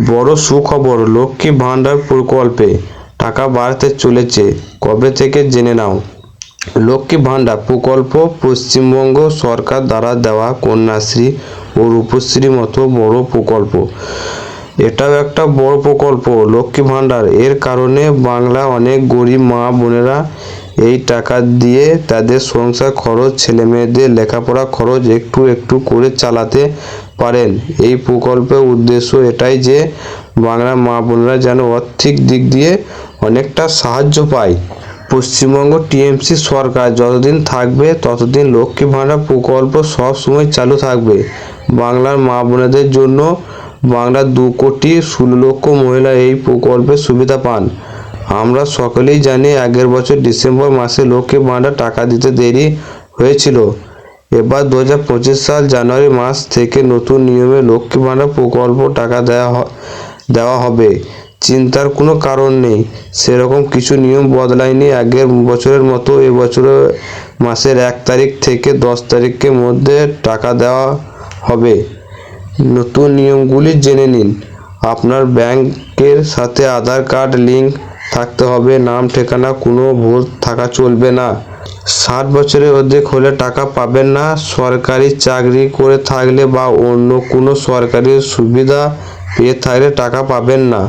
বড় সুখবর, লক্ষ্মী ভাণ্ডার প্রকল্পে টাকা বাড়তে চলেছে। কবে থেকে জেনে নাও। লক্ষ্মী ভাণ্ডার প্রকল্প পশ্চিমবঙ্গ সরকার দ্বারা দেওয়া কন্যাশ্রী ও রূপশ্রী মতো বড় প্রকল্প। এটাও একটা বড় প্রকল্প লক্ষ্মী ভাণ্ডার। এর কারণে বাংলা অনেক গরিব মা বোনেরা এই টাকা দিয়ে তাদের সংসার খরচ, ছেলেমেয়েদের লেখাপড়া খরচ একটু একটু করে চালাতে পারেন। এই প্রকল্পের উদ্দেশ্য এটাই যে বাংলা মা বোনেরা যেন আর্থিক দিক দিয়ে অনেকটা সাহায্য পায়। পশ্চিমবঙ্গ টিএমসি সরকার যতদিন থাকবে ততদিন লক্ষ্মী ভাণ্ডার প্রকল্প সব সময় চালু থাকবে বাংলার মা বোনেদের জন্য। বাংলার 2,16,00,000 মহিলা এই প্রকল্পের সুবিধা পান। আমরা সকলেই জানি আগের বছর ডিসেম্বর মাসে লক্ষ্মী ভাণ্ডার টাকা দিতে দেরি হয়েছিল। এবার 2025 সাল জানুয়ারি মাস থেকে নতুন নিয়মে লক্ষ্মী ভাণ্ডার প্রকল্প টাকা দেওয়া হবে। চিন্তার কোনো কারণ নেই, সেরকম কিছু নিয়ম বদলায়নি আগের বছরের মতো। এবছরের মাসের 1 তারিখ থেকে 10 তারিখের মধ্যে টাকা দেওয়া হবে। নতুন নিয়মগুলি জেনে নিন। আপনার ব্যাংকের সাথে আধার কার্ড লিঙ্ক থাকতে হবে। নাম ঠিকানা কোনো ভুল থাকা চলবে না। 60 বছরের অধিক হলে টাকা পাবেন না। সরকারি চাকরি করে থাকলে বা অন্য কোনো সরকারি সুবিধা পেয়ে থাকলে টাকা পাবেন না।